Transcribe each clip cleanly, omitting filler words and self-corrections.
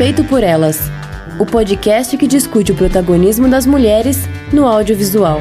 Feito por Elas, o podcast que discute o protagonismo das mulheres no audiovisual.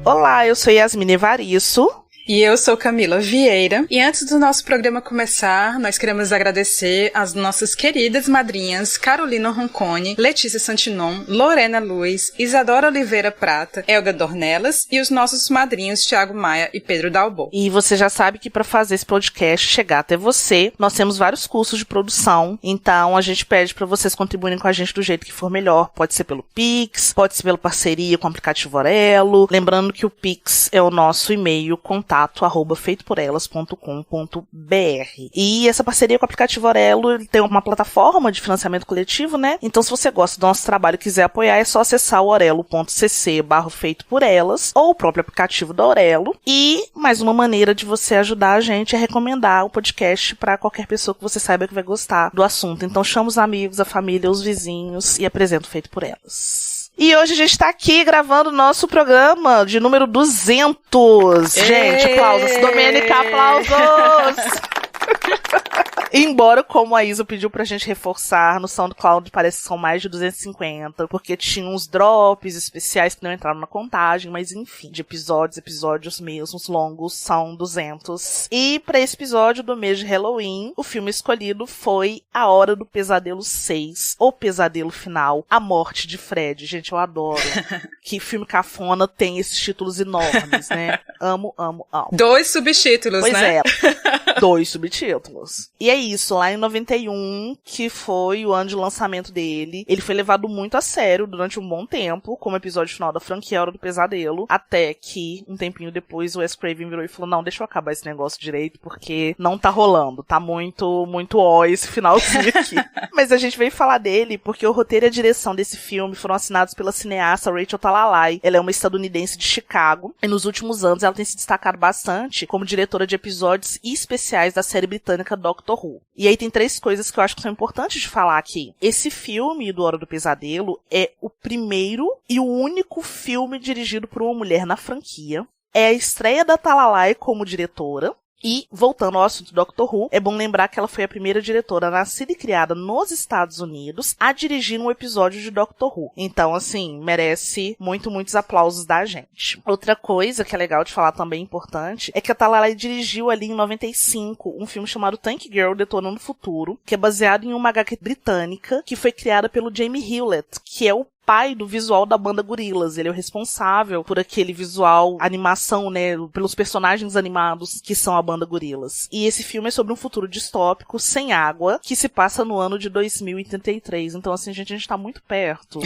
Olá, eu sou Yasmin Evaristo. E eu sou Camila Vieira. E antes do nosso programa começar, nós queremos agradecer às nossas queridas madrinhas Carolina Roncone, Letícia Santinon, Lorena Luiz, Isadora Oliveira Prata, Elga Dornelas e os nossos madrinhos Thiago Maia e Pedro Dalbo. E você já sabe que para fazer esse podcast chegar até você, nós temos vários cursos de produção, então a gente pede para vocês contribuírem com a gente do jeito que for melhor. Pode ser pelo Pix, pode ser pela parceria com o aplicativo Orelo. Lembrando que o Pix é o nosso e-mail contato@feitoporelas.com.br. E essa parceria com o aplicativo Orelo, ele tem uma plataforma de financiamento coletivo, né? Então, se você gosta do nosso trabalho e quiser apoiar, é só acessar o orelo.cc/feitoporelas ou o próprio aplicativo da Orelo. E mais uma maneira de você ajudar a gente é recomendar o podcast para qualquer pessoa que você saiba que vai gostar do assunto. Então, chama os amigos, a família, os vizinhos e apresenta o Feito por Elas. E hoje a gente tá aqui gravando o nosso programa de número 200. Gente, aplausos. Domênica, aplausos! Embora, como a Isa pediu pra gente reforçar, no SoundCloud parece que são mais de 250, porque tinha uns drops especiais que não entraram na contagem, mas enfim, de episódios mesmos, longos, são 200. E pra esse episódio do mês de Halloween, o filme escolhido foi A Hora do Pesadelo 6, O Pesadelo Final, A Morte de Fred. Gente, eu adoro que filme cafona tem esses títulos enormes, né? Amo, amo, amo. 2 subtítulos, pois né? Pois é, 2 subtítulos. E é isso, lá em 91, que foi o ano de lançamento dele, ele foi levado muito a sério durante um bom tempo, como episódio final da franquia A Hora do Pesadelo, até que, um tempinho depois, o Wes Craven virou e falou, não, deixa eu acabar esse negócio direito, porque não tá rolando, tá muito esse finalzinho aqui. Mas a gente veio falar dele porque o roteiro e a direção desse filme foram assinados pela cineasta Rachel Talalay. Ela é uma estadunidense de Chicago, e nos últimos anos ela tem se destacado bastante como diretora de episódios e especiais da série britânica Doctor Who. E aí tem 3 coisas que eu acho que são importantes de falar aqui. Esse filme do Hora do Pesadelo é o primeiro e o único filme dirigido por uma mulher na franquia. É a estreia da Talalay como diretora. E, voltando ao assunto do Doctor Who, é bom lembrar que ela foi a primeira diretora nascida e criada nos Estados Unidos a dirigir um episódio de Doctor Who. Então, assim, merece muitos aplausos da gente. Outra coisa que é legal de falar também, importante, é que a Talalay dirigiu ali em 95 um filme chamado Tank Girl, Detonando o Futuro, que é baseado em uma HQ britânica que foi criada pelo Jamie Hewlett, que é o pai do visual da banda Gorillaz. Ele é o responsável por aquele visual, animação, né, pelos personagens animados que são a banda Gorillaz. E esse filme é sobre um futuro distópico, sem água, que se passa no ano de 2033. Então, assim, a gente tá muito perto.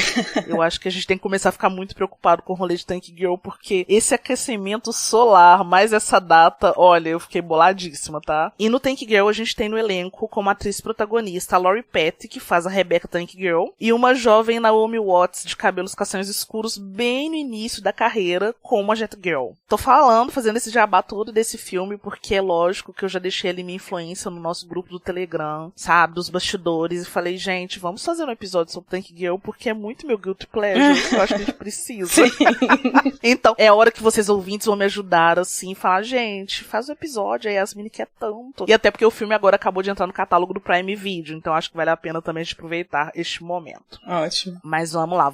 Eu acho que a gente tem que começar a ficar muito preocupado com o rolê de Tank Girl, porque esse aquecimento solar, mais essa data, olha, eu fiquei boladíssima, tá? E no Tank Girl a gente tem no elenco como atriz protagonista a Lori Petty, que faz a Rebecca Tank Girl, e uma jovem Naomi Watts, de cabelos castanhos escuros, bem no início da carreira, como a Jet Girl. Tô fazendo esse jabá todo desse filme, porque é lógico que eu já deixei ali minha influência no nosso grupo do Telegram, sabe, dos bastidores, e falei, gente, vamos fazer um episódio sobre Tank Girl, porque é muito meu guilty pleasure, eu acho que a gente precisa. Então, é a hora que vocês ouvintes vão me ajudar, assim, falar, gente, faz um episódio, aí a Yasmin quer tanto. E até porque o filme agora acabou de entrar no catálogo do Prime Video, então acho que vale a pena também a gente aproveitar este momento. Ótimo. Mas vamos lá,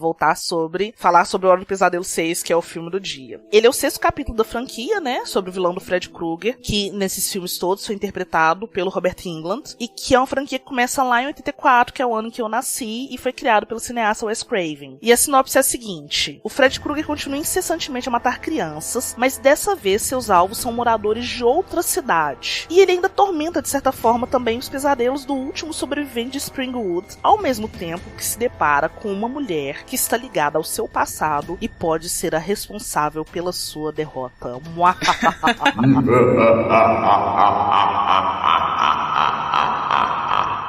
falar sobre o Hora do Pesadelo 6, que é o filme do dia. Ele é o 6º capítulo da franquia, né, sobre o vilão do Fred Krueger, que nesses filmes todos foi interpretado pelo Robert Englund, e que é uma franquia que começa lá em 84, que é o ano em que eu nasci, e foi criado pelo cineasta Wes Craven. E a sinopse é a seguinte: o Fred Krueger continua incessantemente a matar crianças, mas dessa vez seus alvos são moradores de outra cidade. E ele ainda tormenta, de certa forma, também os pesadelos do último sobrevivente de Springwood, ao mesmo tempo que se depara com uma mulher que está ligada ao seu passado e pode ser a responsável pela sua derrota.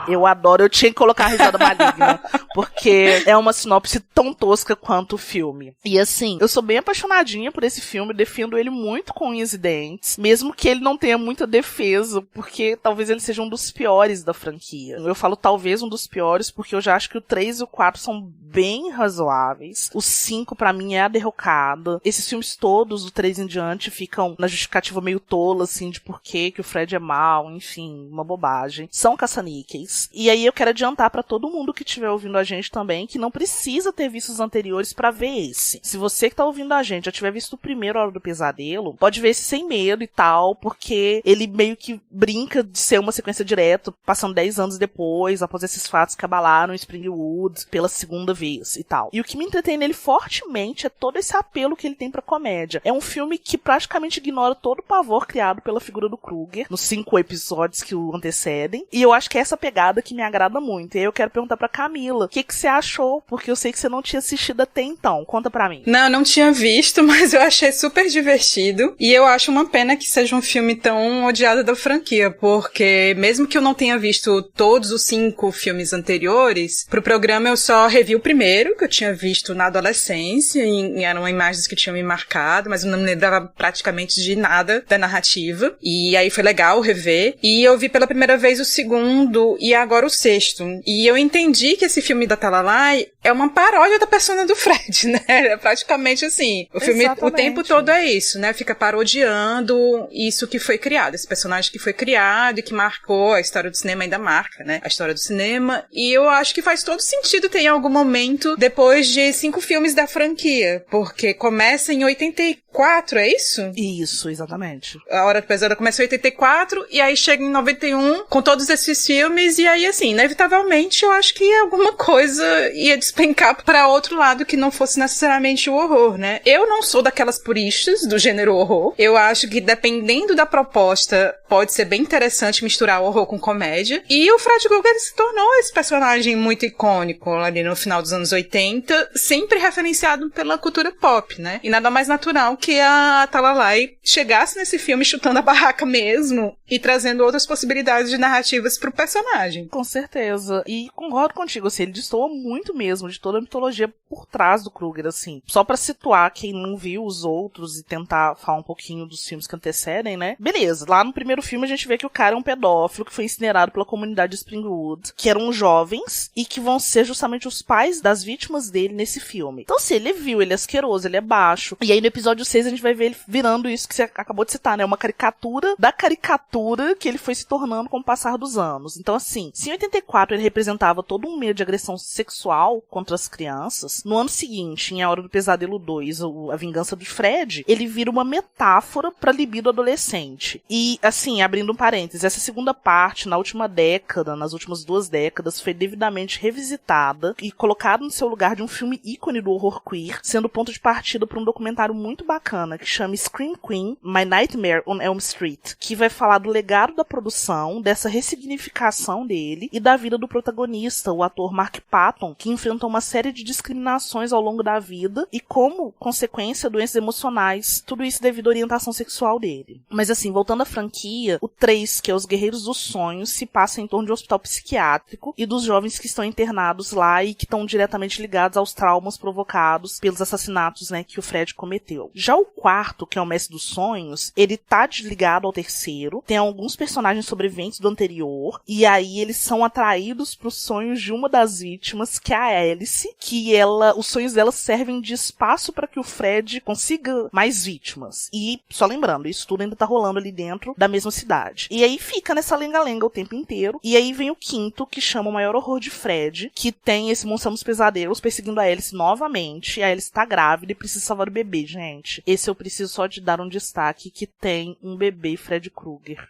Eu adoro, eu tinha que colocar a risada maligna, porque é uma sinopse tão tosca quanto o filme. E assim, eu sou bem apaixonadinha por esse filme, defendo ele muito com unhas e dentes, mesmo que ele não tenha muita defesa, porque talvez ele seja um dos piores da franquia. Eu falo talvez um dos piores, porque eu já acho que o 3 e o 4 são bem razoáveis. O 5, pra mim, é a derrocada. Esses filmes todos, do 3 em diante, ficam na justificativa meio tola, assim, de por que o Fred é mau, enfim, uma bobagem. São caça-níqueis. 2. E aí eu quero adiantar pra todo mundo que estiver ouvindo a gente também, que não precisa ter visto os anteriores pra ver esse. Se você que tá ouvindo a gente já tiver visto o primeiro Hora do Pesadelo, pode ver esse sem medo e tal, porque ele meio que brinca de ser uma sequência direta, passando 10 anos depois, após esses fatos que abalaram Springwood pela segunda vez e tal. E o que me entretém nele fortemente é todo esse apelo que ele tem pra comédia. É um filme que praticamente ignora todo o pavor criado pela figura do Krueger, nos 5 episódios que o antecedem, e eu acho que é essa pegada que me agrada muito. E aí eu quero perguntar pra Camila, o que você achou? Porque eu sei que você não tinha assistido até então. Conta pra mim. Não tinha visto, mas eu achei super divertido, e eu acho uma pena que seja um filme tão odiado da franquia, porque mesmo que eu não tenha visto todos os 5 filmes anteriores, pro programa eu só revi o primeiro, que eu tinha visto na adolescência, e eram imagens que tinham me marcado, mas eu não me lembrava praticamente de nada da narrativa, e aí foi legal rever, e eu vi pela primeira vez o segundo, e agora o sexto, e eu entendi que esse filme da Talalay é uma paródia da persona do Fred, né? É praticamente assim, o filme o tempo todo é isso, né? Fica parodiando isso que foi criado, esse personagem que foi criado e que marcou a história do cinema, ainda marca, né? A história do cinema, e eu acho que faz todo sentido ter em algum momento, depois de 5 filmes da franquia, porque começa em 84, é isso? Isso, exatamente. A Hora do Pesadelo começa em 84, e aí chega em 91, com todos esses filmes, e aí assim, inevitavelmente eu acho que alguma coisa ia despencar pra outro lado que não fosse necessariamente o horror, né? Eu não sou daquelas puristas do gênero horror. Eu acho que dependendo da proposta, pode ser bem interessante misturar horror com comédia. E o Fred Krueger se tornou esse personagem muito icônico ali no final dos anos 80, sempre referenciado pela cultura pop, né? E nada mais natural que a Talalay chegasse nesse filme chutando a barraca mesmo e trazendo outras possibilidades de narrativas pro personagem. Com certeza. E concordo contigo, assim, ele destoa muito mesmo de toda a mitologia por trás do Krueger, assim. Só pra situar quem não viu os outros e tentar falar um pouquinho dos filmes que antecedem, né? Beleza, lá no primeiro filme a gente vê que o cara é um pedófilo que foi incinerado pela comunidade de Springwood, que eram jovens e que vão ser justamente os pais das vítimas dele nesse filme. Então, assim, ele é vil, ele é asqueroso, ele é baixo. E aí no episódio 6 a gente vai ver ele virando isso que você acabou de citar, né? Uma caricatura da caricatura que ele foi se tornando com o passar dos anos. Então, assim, se em 84 ele representava todo um meio de agressão sexual contra as crianças, no ano seguinte, em A Hora do Pesadelo 2, A Vingança do Fred, ele vira uma metáfora pra libido adolescente. E, assim, abrindo um parênteses, essa segunda parte, na última década, nas últimas 2 décadas, foi devidamente revisitada e colocada no seu lugar de um filme ícone do horror queer, sendo ponto de partida para um documentário muito bacana que chama Scream Queen, My Nightmare on Elm Street, que vai falar do legado da produção, dessa ressignificação dele e da vida do protagonista, o ator Mark Patton, que enfrentou uma série de discriminações ao longo da vida e, como consequência, doenças emocionais, tudo isso devido à orientação sexual dele. Mas assim, voltando à franquia, o 3, que é Os Guerreiros dos Sonhos, se passa em torno de um hospital psiquiátrico e dos jovens que estão internados lá e que estão diretamente ligados aos traumas provocados pelos assassinatos, né, que o Fred cometeu. Já o 4, que é o Mestre dos Sonhos, ele tá ligado ao terceiro, tem alguns personagens sobreviventes do anterior, e aí eles são atraídos pros sonhos de uma das vítimas, que é a Alice, que os sonhos dela servem de espaço para que o Fred consiga mais vítimas. E, só lembrando, isso tudo ainda tá rolando ali dentro da mesma cidade. E aí fica nessa lenga-lenga o tempo inteiro, e aí vem o 5º, que chama O Maior Horror de Fred, que tem esse Monstro dos Pesadelos perseguindo a Alice novamente, a Alice tá grávida e precisa salvar o bebê, gente. Esse eu preciso só de dar um destaque, que tem um bebê Fred Krueger,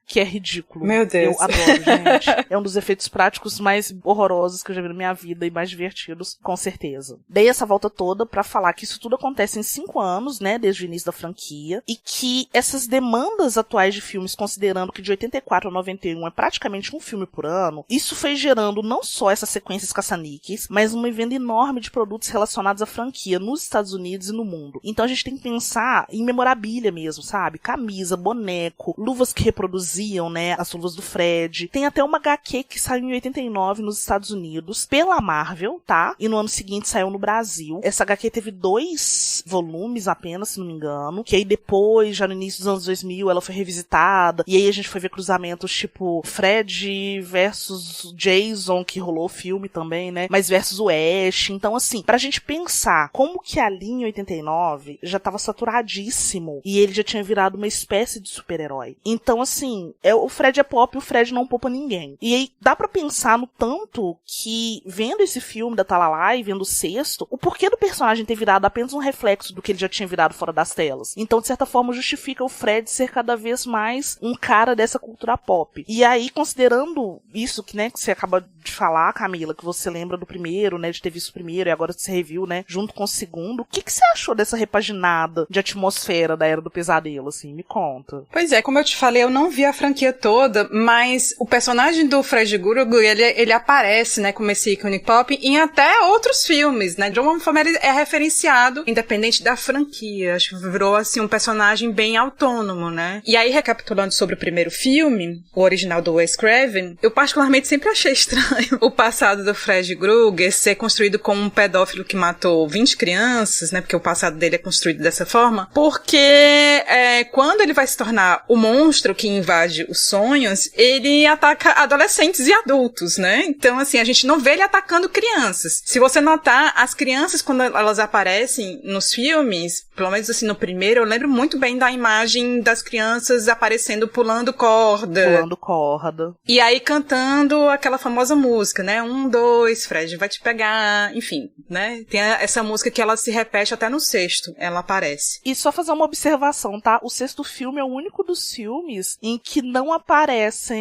que é ridículo. Meu Deus. Eu adoro, gente. É um dos efeitos práticos mais horrorosos que eu já vi na minha vida e mais divertidos, com certeza. Dei essa volta toda pra falar que isso tudo acontece em 5 anos, né, desde o início da franquia, e que essas demandas atuais de filmes, considerando que de 84 a 91 é praticamente um filme por ano, isso foi gerando não só essas sequências caça-níqueis, mas uma venda enorme de produtos relacionados à franquia nos Estados Unidos e no mundo. Então a gente tem que pensar em memorabilia mesmo, sabe? Camisa, boneco, luvas que reproduziam, né, as luvas do Fred. Tem até uma HQ que saiu em 89 nos Estados Unidos pela Marvel, Marvel, tá? E no ano seguinte saiu no Brasil. Essa HQ teve 2 volumes apenas, se não me engano, que aí depois, já no início dos anos 2000, ela foi revisitada, e aí a gente foi ver cruzamentos tipo Fred versus Jason, que rolou o filme também, né? Mas versus o Ash. Então, assim, pra gente pensar como que ali em 89 já tava saturadíssimo e ele já tinha virado uma espécie de super-herói. Então, assim, o Fred é pop e o Fred não poupa ninguém. E aí dá pra pensar no tanto que, vendo esse filme da Talalá e vendo o sexto, o porquê do personagem ter virado apenas um reflexo do que ele já tinha virado fora das telas. Então, de certa forma, justifica o Fred ser cada vez mais um cara dessa cultura pop. E aí, considerando isso que, né, que você acaba de falar, Camila, que você lembra do primeiro, né, de ter visto o primeiro e agora você reviu, né, junto com o segundo, o que você achou dessa repaginada de atmosfera da Era do Pesadelo, assim? Me conta. Pois é, como eu te falei, eu não vi a franquia toda, mas o personagem do Fred Krueger, ele aparece, né, como esse ícone pop em até outros filmes, né, de alguma forma ele é referenciado, independente da franquia, acho que virou, assim, um personagem bem autônomo, né. E aí, recapitulando sobre o primeiro filme, o original do Wes Craven, eu particularmente sempre achei estranho o passado do Fred Krueger ser construído como um pedófilo que matou 20 crianças, né, porque o passado dele é construído dessa forma, porque quando ele vai se tornar o monstro que invade os sonhos, ele ataca adolescentes e adultos, né? Então, assim, a gente não vê ele atacando crianças. Se você notar, as crianças, quando elas aparecem nos filmes, pelo menos assim, no primeiro, eu lembro muito bem da imagem das crianças aparecendo pulando corda. Pulando corda. E aí cantando aquela famosa música, né? 1, 2, Fred vai te pegar, enfim, né? Tem essa música que ela se repete até no sexto, ela aparece. E só fazer uma observação, tá? O sexto filme é o único dos filmes em que não aparece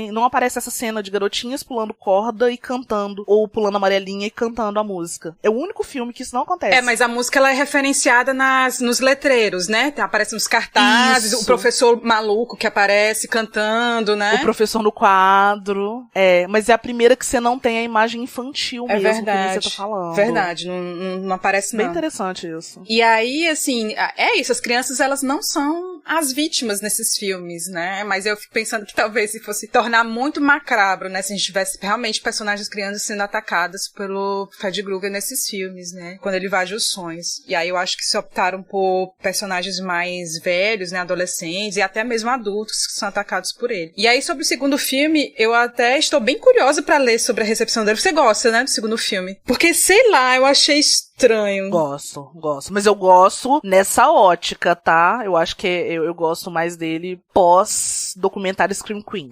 essa cena de garotinhas pulando corda e cantando, ou pulando amarelinha e cantando a música. É o único filme que isso não acontece. Mas a música ela é referenciada nos letreiros, né? Aparece nos cartazes, isso. O professor maluco que aparece cantando, né? O professor no quadro. Mas é a primeira que você não tem a imagem infantil mesmo, verdade, que você tá falando. Verdade, não aparece não. Bem interessante isso. E aí, assim, é isso, as crianças elas não são as vítimas nesses filmes, né? Mas eu fico pensando que talvez se fosse tornar muito macabro, né? Se a gente tivesse realmente personagens crianças sendo atacadas pelo Fred Krueger nesses filmes, né? Quando ele invade os sonhos. E aí eu acho que se optaram por personagens mais velhos, né? Adolescentes e até mesmo adultos que são atacados por ele. E aí sobre o segundo filme, eu até estou bem curiosa pra ler sobre a recepção dele. Você gosta, né? Do segundo filme? Porque, sei lá, eu achei estranho. Gosto. Mas eu gosto nessa ótica, tá? Eu acho que eu gosto mais dele pós-documentário Scream Queen.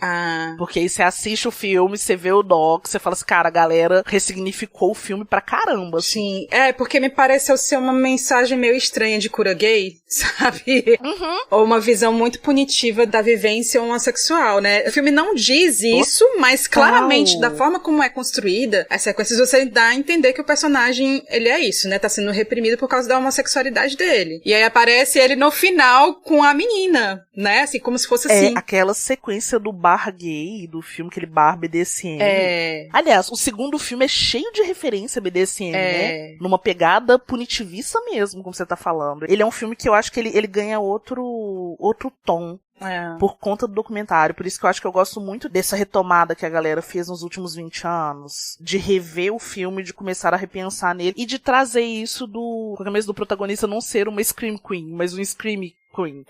Porque aí você assiste o filme, você vê o doc, você fala assim, cara, a galera ressignificou o filme pra caramba. Assim. Sim, porque me pareceu ser uma mensagem meio estranha de cura gay, sabe? Uhum. Ou uma visão muito punitiva da vivência homossexual, né? O filme não diz isso, mas claramente, da forma como é construída, as sequências você dá a entender que o personagem, ele é isso, né? Tá sendo reprimido por causa da homossexualidade dele. E aí aparece ele no final com a menina, né? Assim, como se fosse assim. Aquela sequência do bar gay, do filme, aquele bar BDSM. Aliás, o segundo filme é cheio de referência BDSM, né? Numa pegada punitivista mesmo, como você tá falando. Ele é um filme que eu acho que ele ganha outro tom. Por conta do documentário. Por isso que eu acho que eu gosto muito dessa retomada que a galera fez nos últimos 20 anos. De rever o filme, de começar a repensar nele. E de trazer isso do protagonista não ser uma Scream Queen, mas um Scream Queen,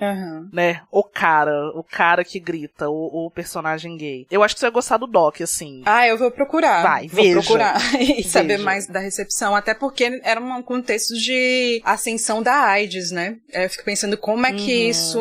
né? O cara que grita, o personagem gay. Eu acho que você vai gostar do doc, assim. Eu vou procurar. Vou procurar e saber mais da recepção, até porque era um contexto de ascensão da AIDS, né? Eu fico pensando como é que isso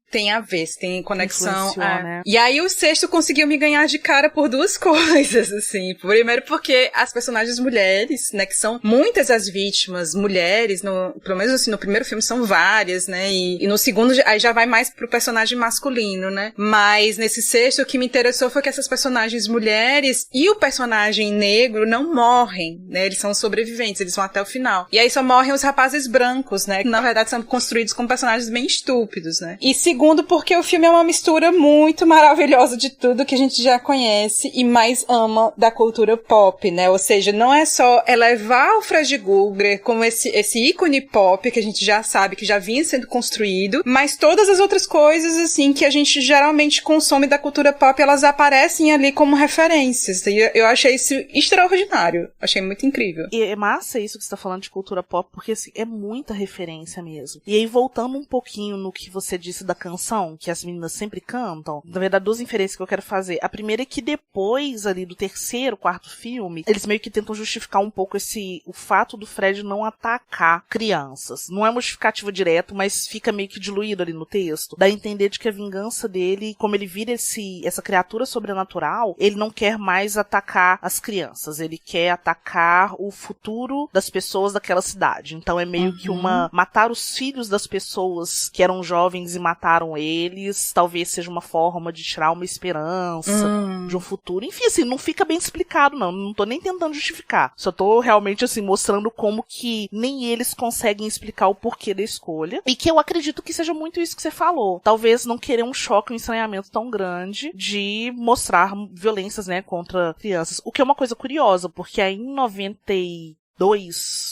tem a ver, se tem conexão. Né? E aí o sexto conseguiu me ganhar de cara por duas coisas, assim. Primeiro porque as personagens mulheres, né, que são muitas as vítimas, mulheres, pelo menos assim, no primeiro filme são várias, né? E no segundo, aí já vai mais pro personagem masculino, né? Mas nesse sexto, o que me interessou foi que essas personagens mulheres e o personagem negro não morrem, né? Eles são sobreviventes, eles vão até o final. E aí só morrem os rapazes brancos, né? Que na verdade são construídos como personagens bem estúpidos, né? E segundo, porque o filme é uma mistura muito maravilhosa de tudo que a gente já conhece e mais ama da cultura pop, né? Ou seja, não é só elevar o Fred Krueger como esse ícone pop que a gente já sabe, que já vinha sendo construído, sentido, mas todas as outras coisas, assim, que a gente geralmente consome da cultura pop, elas aparecem ali como referências. E eu achei isso extraordinário. Achei muito incrível. E é massa isso que você tá falando de cultura pop, porque assim, é muita referência mesmo. E aí, voltando um pouquinho no que você disse da canção, que as meninas sempre cantam, na verdade, duas inferências que eu quero fazer. A primeira é que depois ali do terceiro, quarto filme, eles meio que tentam justificar um pouco o fato do Fred não atacar crianças. Não é uma justificativa direta, mas fica meio que diluído ali no texto. Dá a entender de que a vingança dele, como ele vira essa criatura sobrenatural, ele não quer mais atacar as crianças. Ele quer atacar o futuro das pessoas daquela cidade. Então é meio que matar os filhos das pessoas que eram jovens e mataram eles, talvez seja uma forma de tirar uma esperança de um futuro. Enfim, assim, não fica bem explicado, não tô nem tentando justificar. Só tô realmente, assim, mostrando como que nem eles conseguem explicar o porquê da escolha. E que eu acredito que seja muito isso que você falou. Talvez não querer um choque, um estranhamento tão grande de mostrar violências, né, contra crianças. O que é uma coisa curiosa, porque aí em 92,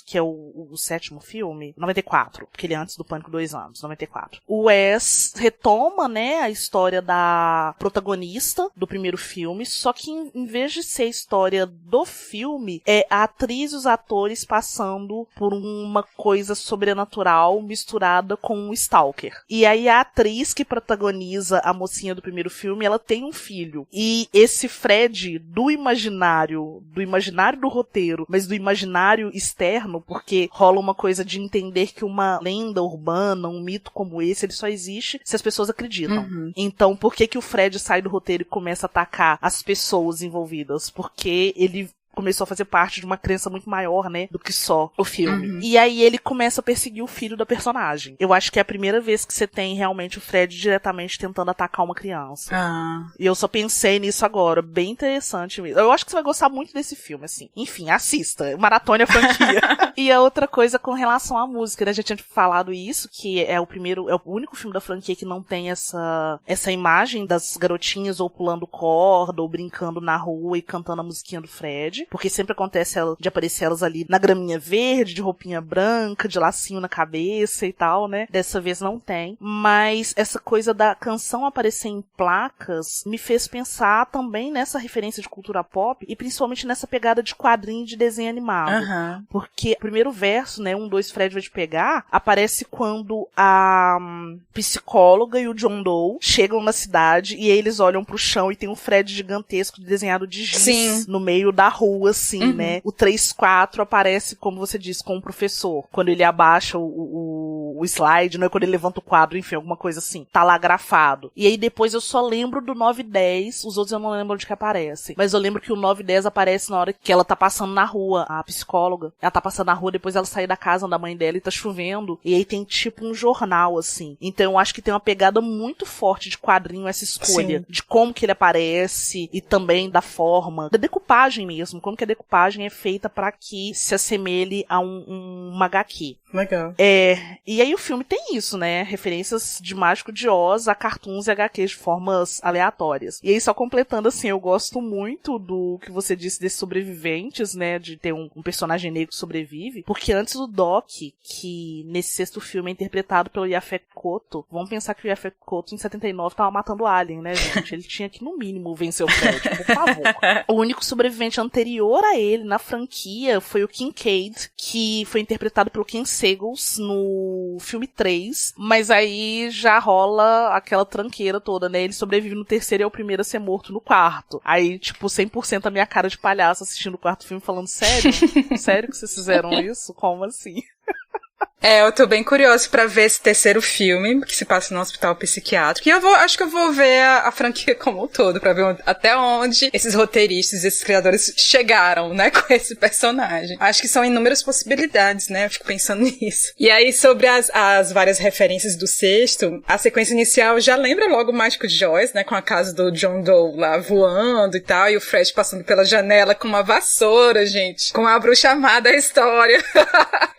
que é o sétimo filme, 94, porque ele é antes do Pânico 2 anos, 94. O Wes retoma, né, a história da protagonista do primeiro filme, só que em vez de ser a história do filme, é a atriz e os atores passando por uma coisa sobrenatural misturada com um stalker. E aí a atriz que protagoniza a mocinha do primeiro filme, ela tem um filho. E esse Fred do imaginário do roteiro, mas do imaginário externo, porque rola uma coisa de entender que uma lenda urbana, um mito como esse, ele só existe se as pessoas acreditam. Então, por que o Fred sai do roteiro e começa a atacar as pessoas envolvidas? Porque ele começou a fazer parte de uma crença muito maior, né, do que só o filme. E aí ele começa a perseguir o filho da personagem. Eu acho que é a primeira vez que você tem realmente o Fred diretamente tentando atacar uma criança. E eu só pensei nisso agora. Bem interessante mesmo. Eu acho que você vai gostar muito desse filme, assim. Enfim, assista. Maratone a franquia. E a outra coisa com relação à música, né, já tinha falado isso, que é o único filme da franquia que não tem essa imagem das garotinhas ou pulando corda, ou brincando na rua e cantando a musiquinha do Fred. Porque sempre acontece de aparecer elas ali na graminha verde, de roupinha branca, de lacinho na cabeça e tal, né? Dessa vez não tem. Mas essa coisa da canção aparecer em placas me fez pensar também nessa referência de cultura pop e principalmente nessa pegada de quadrinho de desenho animado. Porque o primeiro verso, né? 1, 2, Fred vai te pegar, aparece quando a psicóloga e o John Doe chegam na cidade e aí eles olham pro chão e tem um Fred gigantesco desenhado de giz no meio da rua, assim, né? O 3-4 aparece, como você disse, com o professor. Quando ele abaixa o slide, não é quando ele levanta o quadro, enfim, alguma coisa assim. Tá lá grafado. E aí depois eu só lembro do 9 e 10, os outros eu não lembro onde que aparecem. Mas eu lembro que o 9 e 10 aparece na hora que ela tá passando na rua, a psicóloga. Ela tá passando na rua, depois ela sai da casa da mãe dela e tá chovendo. E aí tem tipo um jornal, assim. Então eu acho que tem uma pegada muito forte de quadrinho essa escolha. De como que ele aparece e também da forma, da decupagem mesmo. Como que a decupagem é feita pra que se assemelhe a uma HQ. Legal. E aí o filme tem isso, né? Referências de Mágico de Oz a cartoons e HQs de formas aleatórias. E aí, só completando, assim, eu gosto muito do que você disse desses sobreviventes, né? De ter um personagem negro que sobrevive. Porque antes do Doc, que nesse sexto filme é interpretado pelo Yaphet Kotto, vamos pensar que o Yaphet Kotto em 79 tava matando o Alien, né, gente? Ele tinha que, no mínimo, vencer o Fred, por favor. O único sobrevivente anterior a ele, na franquia, foi o Kincaid, que foi interpretado pelo Ken Sagoes no filme 3, mas aí já rola aquela tranqueira toda, né? Ele sobrevive no terceiro e é o primeiro a ser morto no quarto. Aí, tipo, 100% a minha cara de palhaço assistindo o quarto filme falando, sério? Sério que vocês fizeram isso? Como assim? Eu tô bem curioso pra ver esse terceiro filme, que se passa no hospital psiquiátrico. E acho que eu vou ver a franquia como um todo, pra ver até onde esses roteiristas, esses criadores chegaram, né, com esse personagem. Acho que são inúmeras possibilidades, né, eu fico pensando nisso. E aí, sobre as várias referências do sexto, a sequência inicial já lembra logo o Mágico de Oz, né, com a casa do John Doe lá voando e tal, e o Fred passando pela janela com uma vassoura, gente, com a bruxa amada a história.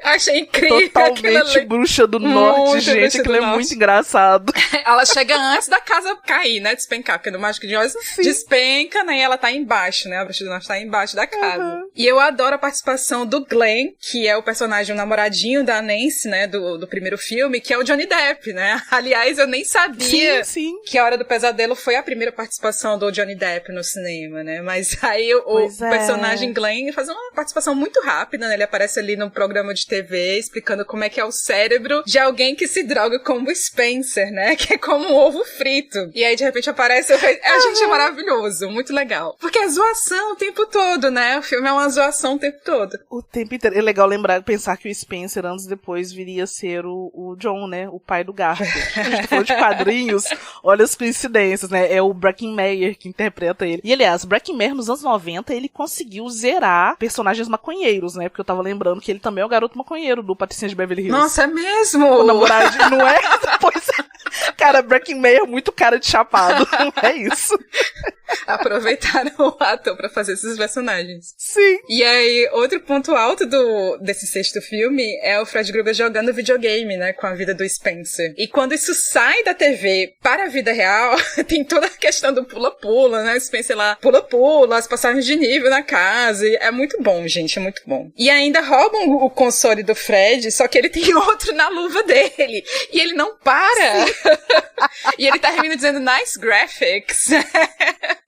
Achei incrível. Totalmente bruxa do norte, gente. Aquilo é muito engraçado. Ela chega antes da casa cair, né? Despencar, porque no Mágico de Oz despenca, né? E ela tá embaixo, né? A bruxa do norte tá embaixo da casa. E eu adoro a participação do Glenn, que é o personagem, o namoradinho da Nancy, né? Do primeiro filme, que é o Johnny Depp, né? Aliás, eu nem sabia que A Hora do Pesadelo foi a primeira participação do Johnny Depp no cinema, né? Mas aí o personagem Glenn faz uma participação muito rápida, né? Ele aparece ali no programa de TV explicando como é que é o cérebro de alguém que se droga como Spencer, né? Que é como um ovo frito. E aí, de repente, aparece... A gente é maravilhoso, muito legal. Porque é zoação o tempo todo, né? O filme é uma zoação o tempo todo. O tempo inteiro. É legal pensar que o Spencer, anos depois, viria a ser o John, né? O pai do Garfield. A gente falou de quadrinhos, olha as coincidências, né? É o Breckin Meyer que interpreta ele. E, aliás, Breckin Meyer, nos anos 90, ele conseguiu zerar personagens maconheiros, né? Porque eu tava lembrando que ele também é o garoto maconheiro do Patricinha de Beverly Hills. Nossa, é mesmo? O namoradinho, não é? Pois é. Cara, Breckin Meyer é muito cara de chapado. Não é isso? Aproveitaram o ator pra fazer esses personagens. Sim. E aí, outro ponto alto desse sexto filme é o Fred Krueger jogando videogame, né, com a vida do Spencer. E quando isso sai da TV para a vida real, tem toda a questão do pula-pula, né, o Spencer lá pula-pula, as passagens de nível na casa, e é muito bom, gente, é muito bom. E ainda roubam o console do Fred, só que ele tem outro na luva dele, e ele não para. E ele termina dizendo, nice graphics.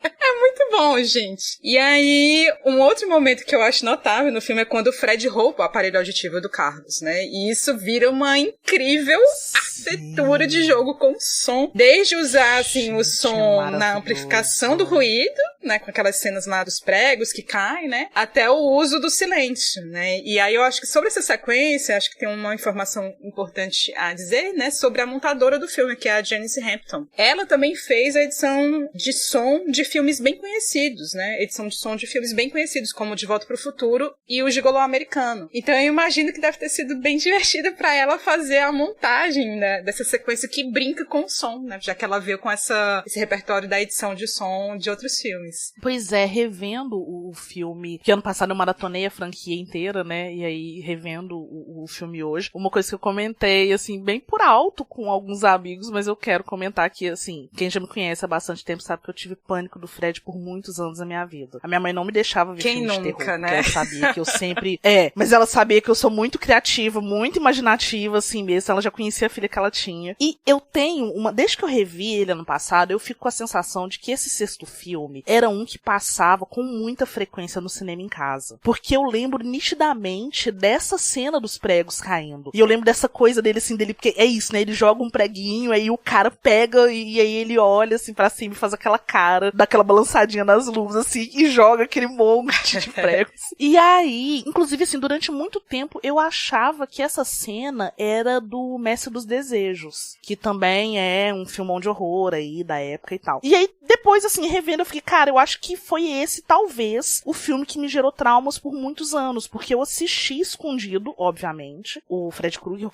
É muito bom, gente. E aí, um outro momento que eu acho notável no filme é quando o Fred rouba o aparelho auditivo do Carlos, né? E isso vira uma incrível arquitetura de jogo com som. Desde usar, assim, o som na amplificação do ruído, né? Com aquelas cenas lá dos pregos que caem, né? Até o uso do silêncio, né? E aí eu acho que sobre essa sequência, acho que tem uma informação importante a dizer, né? Sobre a montadora do filme, que é a Janice Hampton. Ela também fez a edição de som de filmes bem conhecidos, né? Edição de som de filmes bem conhecidos, como De Volta pro Futuro e O Gigolô Americano. Então eu imagino que deve ter sido bem divertida pra ela fazer a montagem, né, dessa sequência que brinca com o som, né? Já que ela veio com esse repertório da edição de som de outros filmes. Pois é, revendo o filme, que ano passado eu maratonei a franquia inteira, né? E aí, revendo o filme hoje, uma coisa que eu comentei, assim, bem por alto com alguns amigos, mas eu quero comentar aqui, assim, quem já me conhece há bastante tempo sabe que eu tive pânico do Fred por muitos anos da minha vida. A minha mãe não me deixava ver filmes de terror, né? Porque ela sabia que eu sempre... mas ela sabia que eu sou muito criativa, muito imaginativa, assim mesmo. Ela já conhecia a filha que ela tinha. E eu tenho desde que eu revi ele ano passado, eu fico com a sensação de que esse sexto filme era um que passava com muita frequência no cinema em casa. Porque eu lembro nitidamente dessa cena dos pregos caindo. E eu lembro dessa coisa dele, assim, porque é isso, né? Ele joga um preguinho, aí o cara pega e aí ele olha, assim, pra cima e faz aquela cara, dá aquela balançadinha nas luvas, assim, e joga aquele monte de pregos. E aí, inclusive, assim, durante muito tempo, eu achava que essa cena era do Mestre dos Desejos, que também é um filmão de horror aí, da época e tal. E aí, depois, assim, revendo, eu fiquei, cara, eu acho que foi esse, talvez, o filme que me gerou traumas por muitos anos, porque eu assisti escondido, obviamente, o Fred Krueger, eu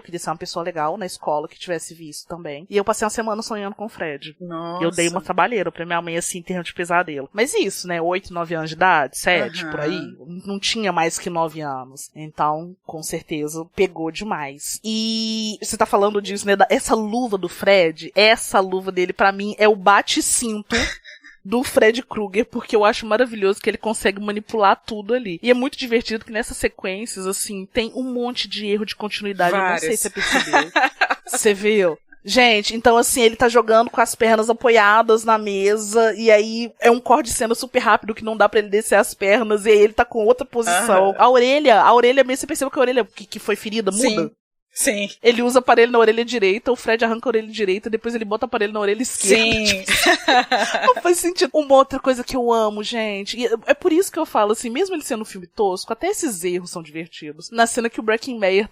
queria ser uma pessoa legal na escola que tivesse visto também. E eu passei uma semana sonhando com o Fred. Nossa. E eu dei uma trabalheira pra minha mãe, assim, em termos de pesadelo. Mas isso, né, 8, 9 anos de idade, 7, por aí, não tinha mais que 9 anos. Então, com certeza, pegou demais. E você tá falando disso, né, essa luva do Fred, essa luva dele, pra mim, é o bate-cinto do Fred Krueger, porque eu acho maravilhoso que ele consegue manipular tudo ali. E é muito divertido que nessas sequências, assim, tem um monte de erro de continuidade. Vários. Eu não sei se você percebeu. Você viu? Gente, então assim, ele tá jogando com as pernas apoiadas na mesa, e aí é um corte de cena super rápido que não dá pra ele descer as pernas, e aí ele tá com outra posição. A orelha mesmo, você percebeu que a orelha que foi ferida muda? Sim. Ele usa aparelho na orelha direita, o Fred arranca a orelha direita, depois ele bota o aparelho na orelha esquerda. Sim. Não faz sentido. Uma outra coisa que eu amo, gente, e é por isso que eu falo assim, mesmo ele sendo um filme tosco, até esses erros são divertidos. Na cena que o Breckin Meyer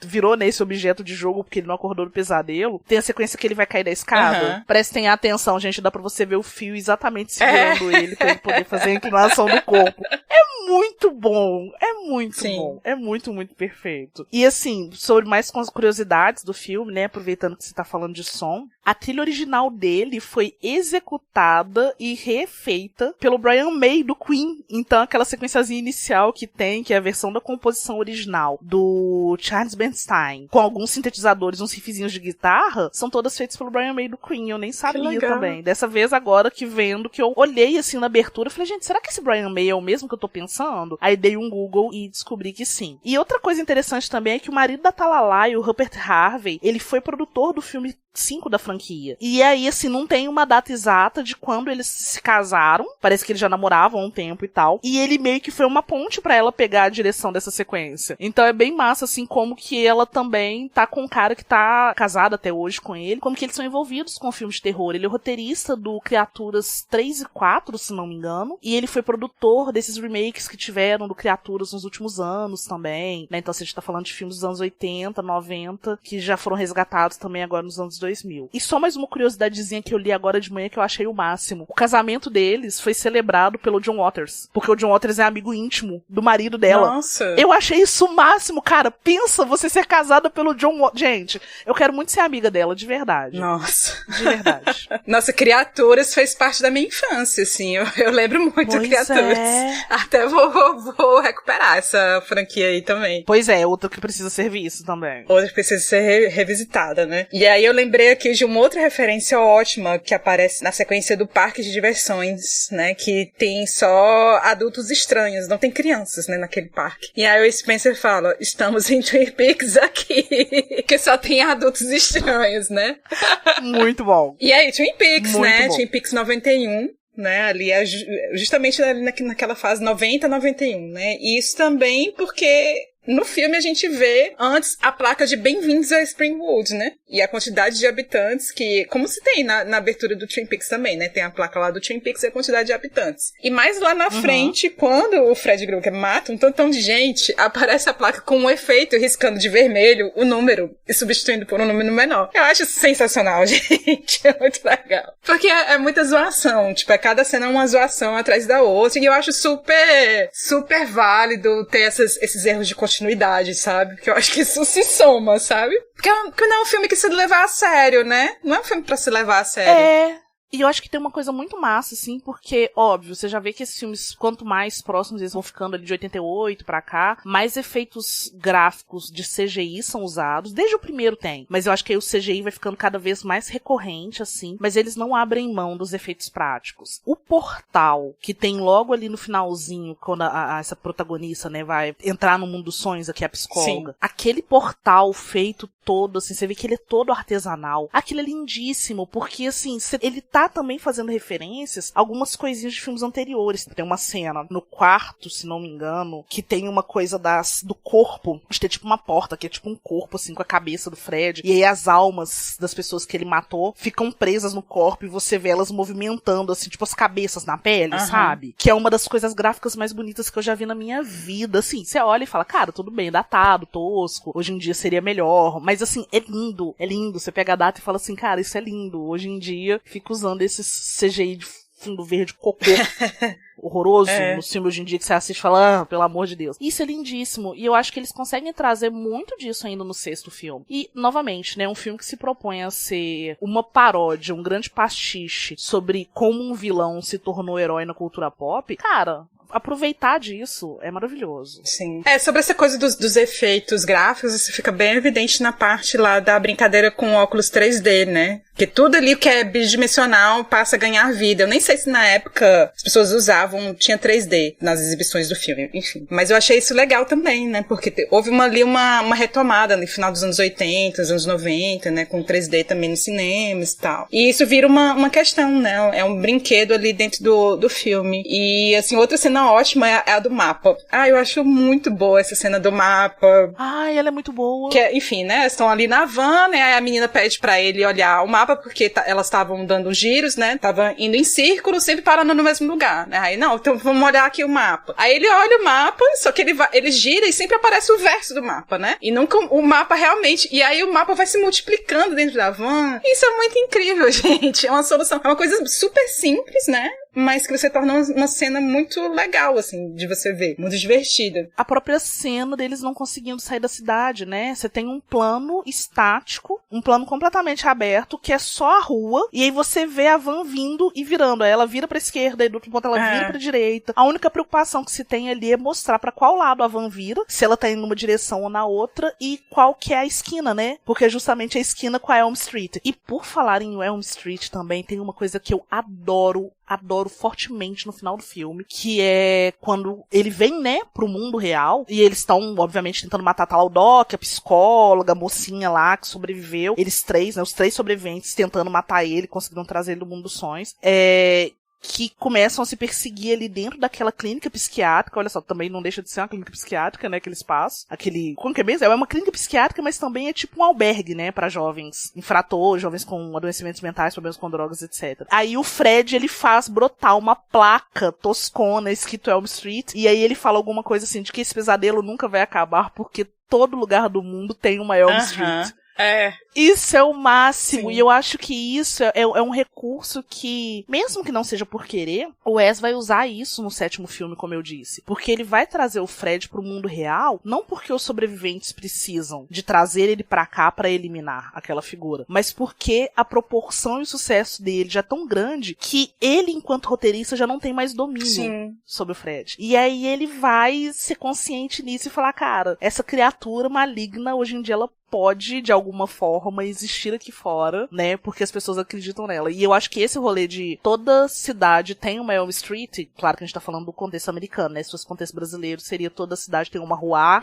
virou nesse objeto de jogo porque ele não acordou do pesadelo, tem a sequência que ele vai cair da escada. Prestem atenção, gente, dá pra você ver o fio exatamente segurando ele pra ele poder fazer a inclinação do corpo. É muito muito bom. É muito bom. É muito, muito perfeito. E assim, sobre mais curiosidades do filme, né? Aproveitando que você tá falando de som, a trilha original dele foi executada e refeita pelo Brian May, do Queen. Então, aquela sequenciazinha inicial que tem, que é a versão da composição original do Charles Bernstein, com alguns sintetizadores, uns riffzinhos de guitarra, são todas feitas pelo Brian May, do Queen. Eu nem sabia também. Dessa vez, agora que vendo, que eu olhei assim na abertura, falei, gente, será que esse Brian May é o mesmo que eu tô pensando? Aí dei um Google e descobri que sim. E outra coisa interessante também é que o marido da Talalay, o Rupert Harvey, ele foi produtor do filme 5 da franquia. E aí, assim, não tem uma data exata de quando eles se casaram. Parece que eles já namoravam há um tempo e tal. E ele meio que foi uma ponte pra ela pegar a direção dessa sequência. Então é bem massa, assim, como que ela também tá com um cara que tá casado até hoje com ele. Como que eles são envolvidos com filmes de terror. Ele é roteirista do Criaturas 3 e 4, se não me engano. E ele foi produtor desses remakes que tiveram do Criaturas nos últimos anos também, né? Então, a gente tá falando de filmes dos anos 80, 90, que já foram resgatados também agora nos anos 2000. E só mais uma curiosidadezinha que eu li agora de manhã que eu achei o máximo. O casamento deles foi celebrado pelo John Waters, porque o John Waters é amigo íntimo do marido dela. Nossa! Eu achei isso o máximo, cara. Pensa você ser casada pelo John Waters. Gente, eu quero muito ser amiga dela, de verdade. Nossa! De verdade. Nossa, Criaturas fez parte da minha infância, assim. Eu lembro muito de Criaturas. Até vou recuperar essa franquia aí também. Pois é, outra que precisa ser vista também. Outra que precisa ser revisitada, né? E aí eu lembrei aqui de uma outra referência ótima que aparece na sequência do Parque de Diversões, né? Que tem só adultos estranhos, não tem crianças, né, naquele parque. E aí o Spencer fala, estamos em Twin Peaks aqui, que só tem adultos estranhos, né? Muito bom. E aí, Twin Peaks, muito né? Bom. Twin Peaks 91. Né, ali justamente ali naquela fase 90-91, né? E isso também porque no filme a gente vê antes a placa de Bem-vindos a Springwood, né? E a quantidade de habitantes que, como se tem na abertura do Twin Peaks também, né? Tem a placa lá do Twin Peaks e a quantidade de habitantes. E mais lá na frente, quando o Fred Krueger mata um tantão de gente, aparece a placa com um efeito riscando de vermelho o número e substituindo por um número menor. Eu acho sensacional, gente. É muito legal. Porque é muita zoação. Tipo, cada cena é uma zoação atrás da outra. E eu acho super válido ter esses erros de continuidade, sabe? Porque eu acho que isso se soma, sabe? Porque não é um filme que se leva a sério, né? Não é um filme pra se levar a sério. É. E eu acho que tem uma coisa muito massa, assim, porque, óbvio, você já vê que esses filmes, quanto mais próximos eles vão ficando ali de 88 pra cá, mais efeitos gráficos de CGI são usados. Desde o primeiro tem. Mas eu acho que aí o CGI vai ficando cada vez mais recorrente, assim. Mas eles não abrem mão dos efeitos práticos. O portal, que tem logo ali no finalzinho, quando essa protagonista, né, vai entrar no mundo dos sonhos, aqui é a psicóloga. Sim. Aquele portal feito todo, assim, você vê que ele é todo artesanal. Aquilo é lindíssimo, porque, assim, ele tá também fazendo referências a algumas coisinhas de filmes anteriores. Tem uma cena no quarto, se não me engano, que tem uma coisa do corpo, de ter tipo uma porta, que é tipo um corpo, assim, com a cabeça do Fred, e aí as almas das pessoas que ele matou ficam presas no corpo e você vê elas movimentando, assim, tipo as cabeças na pele, sabe? Que é uma das coisas gráficas mais bonitas que eu já vi na minha vida, assim. Você olha e fala, cara, tudo bem, datado, tosco, hoje em dia seria melhor, mas assim, é lindo, é lindo. Você pega a data e fala assim, cara, isso é lindo. Hoje em dia, fica usando esses CGI de fundo verde cocô horroroso no filme hoje em dia que você assiste e fala, pelo amor de Deus. Isso é lindíssimo. E eu acho que eles conseguem trazer muito disso ainda no sexto filme. E, novamente, né, um filme que se propõe a ser uma paródia, um grande pastiche sobre como um vilão se tornou herói na cultura pop. Cara, aproveitar disso é maravilhoso. Sim. Sobre essa coisa dos efeitos gráficos, isso fica bem evidente na parte lá da brincadeira com óculos 3D, né? Porque tudo ali que é bidimensional passa a ganhar vida. Eu nem sei se na época as pessoas usavam, tinha 3D nas exibições do filme, enfim. Mas eu achei isso legal também, né? Porque houve uma retomada no final dos anos 80, dos anos 90, né? Com 3D também nos cinemas e tal. E isso vira uma questão, né? É um brinquedo ali dentro do filme. E, assim, outra cena ótima é a do mapa. Eu acho muito boa essa cena do mapa. Ela é muito boa. Que, enfim, né? Estão ali na van, né? Aí a menina pede pra ele olhar o mapa, porque elas estavam dando giros, né? Estavam indo em círculo, sempre parando no mesmo lugar, né? Aí, não, então vamos olhar aqui o mapa. Aí ele olha o mapa, só que ele gira e sempre aparece o verso do mapa, né? E nunca o mapa realmente... E aí o mapa vai se multiplicando dentro da van. Isso é muito incrível, gente. É uma solução. É uma coisa super simples, né? mas que você torna uma cena muito legal, assim, de você ver, muito divertida. A própria cena deles não conseguindo sair da cidade, né? Você tem um plano estático, um plano completamente aberto, que é só a rua, e aí você vê a van vindo e virando. Aí ela vira pra esquerda, e do outro ponto ela vira pra direita. A única preocupação que se tem ali é mostrar pra qual lado a van vira, se ela tá indo numa direção ou na outra, e qual que é a esquina, né? Porque é justamente a esquina com a Elm Street. E por falar em Elm Street também, tem uma coisa que eu adoro fortemente no final do filme, que é quando ele vem, né, pro mundo real, e eles estão, obviamente, tentando matar a tal Doc, a psicóloga, a mocinha lá que sobreviveu, eles três, né, os três sobreviventes tentando matar ele, conseguiram trazer ele do mundo dos sonhos, que começam a se perseguir ali dentro daquela clínica psiquiátrica. Olha só, também não deixa de ser uma clínica psiquiátrica, né, aquele espaço. Como que é mesmo? É uma clínica psiquiátrica, mas também é tipo um albergue, né, pra jovens infratores, jovens com adoecimentos mentais, problemas com drogas, etc. Aí o Fred, ele faz brotar uma placa toscona, escrito Elm Street, e aí ele fala alguma coisa assim, de que esse pesadelo nunca vai acabar, porque todo lugar do mundo tem uma Elm Street. Isso é o máximo. Sim. E eu acho que isso é um recurso que, mesmo que não seja por querer, o Wes vai usar isso no 7º filme, como eu disse. Porque ele vai trazer o Fred pro mundo real, não porque os sobreviventes precisam de trazer ele pra cá pra eliminar aquela figura, mas porque a proporção e o sucesso dele já é tão grande que ele, enquanto roteirista, já não tem mais domínio sobre o Fred. E aí ele vai ser consciente nisso e falar, cara, essa criatura maligna, hoje em dia ela pode, de alguma forma, existir aqui fora, né, porque as pessoas acreditam nela. E eu acho que esse rolê de toda cidade tem uma Elm Street, claro que a gente tá falando do contexto americano, né, se fosse contexto brasileiro, seria toda cidade tem uma rua A,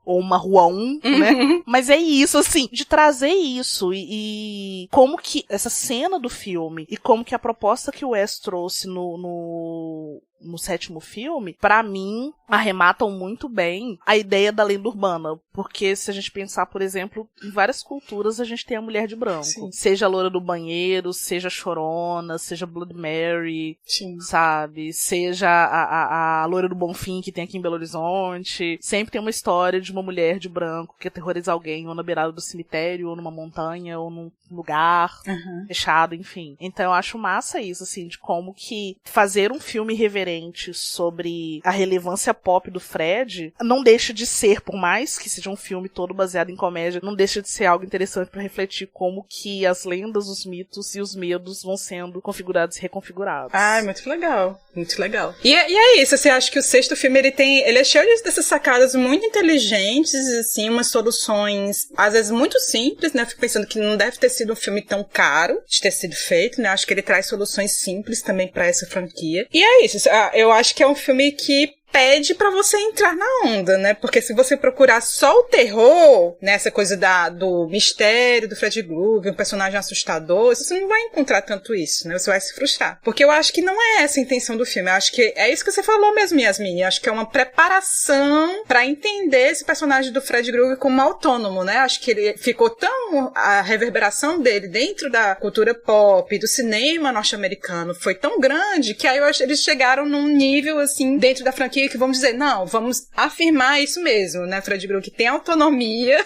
ou uma rua 1, né, mas é isso, assim, de trazer isso, e como que essa cena do filme, e como que a proposta que o Wes trouxe no 7º filme, pra mim, arrematam muito bem a ideia da lenda urbana. Porque se a gente pensar, por exemplo, em várias culturas a gente tem a mulher de branco. Sim. Seja a loura do banheiro, seja a chorona, seja Blood Mary, sabe? Seja a loira do Bonfim que tem aqui em Belo Horizonte. Sempre tem uma história de uma mulher de branco que aterroriza alguém, ou na beirada do cemitério, ou numa montanha, ou num lugar fechado, enfim. Então eu acho massa isso, assim, de como que fazer um filme irreverente sobre a relevância pop do Fred não deixa de ser, por mais que seja um filme todo baseado em comédia, não deixa de ser algo interessante pra refletir como que as lendas, os mitos e os medos vão sendo configurados e reconfigurados. Ah, muito legal. Muito legal. E é isso, assim, acho que o 6º filme, ele é cheio dessas sacadas muito inteligentes, assim, umas soluções, às vezes muito simples, né? Fico pensando que não deve ter sido um filme tão caro de ter sido feito, né? Acho que ele traz soluções simples também pra essa franquia. E é isso, eu acho que é um filme que pede pra você entrar na onda, né? Porque se você procurar só o terror, né? Essa coisa do mistério do Fred Krueger, um personagem assustador, você não vai encontrar tanto isso, né? Você vai se frustrar. Porque eu acho que não é essa a intenção do filme. Eu acho que é isso que você falou mesmo, Yasmin. Eu acho que é uma preparação pra entender esse personagem do Fred Krueger como autônomo, né? Acho que ele ficou tão... A reverberação dele dentro da cultura pop, do cinema norte-americano, foi tão grande que aí eu acho que eles chegaram num nível, assim, dentro da franquia que vamos dizer, não, vamos afirmar isso mesmo, né? Fred Krueger tem autonomia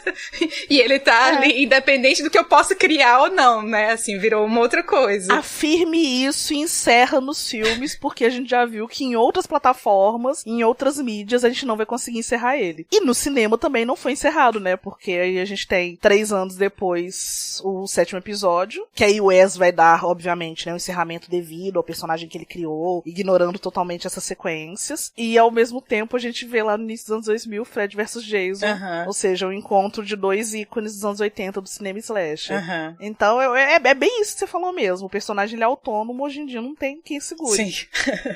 e ele tá ali, independente do que eu possa criar ou não, né? Assim, virou uma outra coisa. Afirme isso e encerra nos filmes, porque a gente já viu que em outras plataformas, em outras mídias, a gente não vai conseguir encerrar ele. E no cinema também não foi encerrado, né? Porque aí a gente tem 3 anos depois o 7º episódio, que aí o Wes vai dar, obviamente, né, um encerramento devido ao personagem que ele criou, ignorando totalmente essas sequências. E ao mesmo tempo a gente vê lá no início dos anos 2000 Fred vs Jason, ou seja, o encontro de 2 ícones dos anos 80 do cinema slasher. Então é bem isso que você falou mesmo, o personagem ele é autônomo, hoje em dia não tem quem segure. Sim.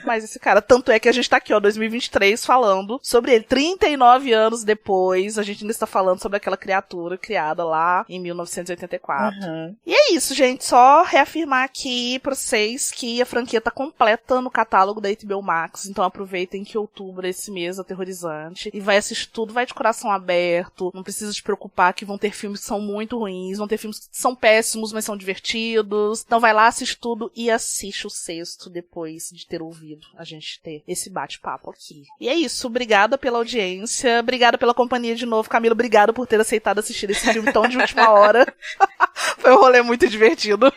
Mas esse cara, tanto é que a gente tá aqui, ó, 2023, falando sobre ele, 39 anos depois, a gente ainda está falando sobre aquela criatura criada lá em 1984. E é isso, gente, só reafirmar aqui pra vocês que a franquia tá completa no catálogo da HBO Max, então aproveitem que outubro esse mês aterrorizante, e vai assistir tudo, vai de coração aberto, não precisa te preocupar que vão ter filmes que são muito ruins, vão ter filmes que são péssimos, mas são divertidos, então vai lá, assiste tudo e assiste o 6º depois de ter ouvido a gente ter esse bate-papo aqui. E é isso, obrigada pela audiência, obrigada pela companhia de novo, Camila, obrigada por ter aceitado assistir esse filme tão de última hora. Foi um rolê muito divertido.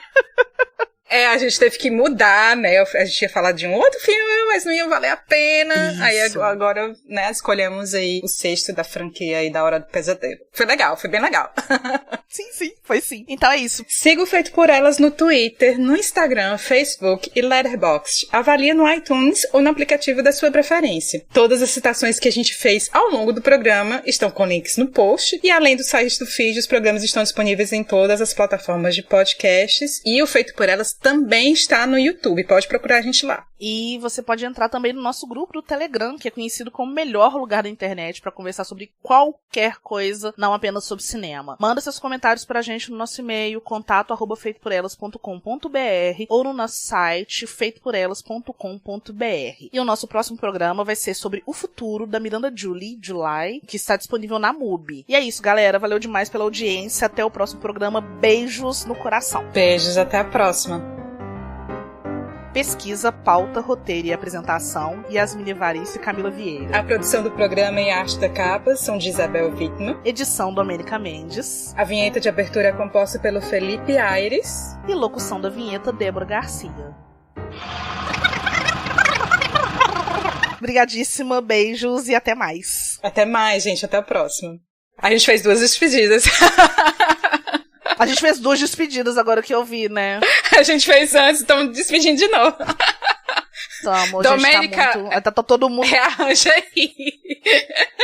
A gente teve que mudar, né? A gente ia falar de um outro filme, mas não ia valer a pena. Isso. Aí agora, né, escolhemos aí o sexto da franquia aí da Hora do Pesadelo. Foi legal, foi bem legal. Sim, foi sim. Então é isso. Siga o Feito por Elas no Twitter, no Instagram, Facebook e Letterboxd. Avalie no iTunes ou no aplicativo da sua preferência. Todas as citações que a gente fez ao longo do programa estão com links no post. E além do site do feed, os programas estão disponíveis em todas as plataformas de podcasts. E o Feito por Elas também está no YouTube. Pode procurar a gente lá. E você pode entrar também no nosso grupo do Telegram, que é conhecido como o melhor lugar da internet para conversar sobre qualquer coisa, não apenas sobre cinema. Manda seus comentários pra gente no nosso e-mail, contato@feitoporelas.com.br ou no nosso site, feitoporelas.com.br. E o nosso próximo programa vai ser sobre o futuro da Miranda July, que está disponível na MUBI. E é isso, galera. Valeu demais pela audiência. Até o próximo programa. Beijos no coração. Beijos, até a próxima. Pesquisa, pauta, roteiro e apresentação, Yasmine Evaristo e Camila Vieira. A produção do programa e a arte da capa são de Isabel Wittmann. Edição Domênica Mendes. A vinheta de abertura é composta pelo Felipe Aires. E locução da vinheta, Débora Garcia. Obrigadíssima, beijos e até mais. Até mais, gente. Até a próxima. A gente fez 2 despedidas. A gente fez 2 despedidas agora que eu vi, né? A gente fez antes, estamos despedindo de novo. Estamos, Domênica, gente, tá todo mundo... rearranja aí.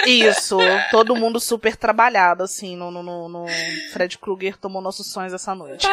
Isso, todo mundo super trabalhado, assim, no Fred Krueger tomou nossos sonhos essa noite.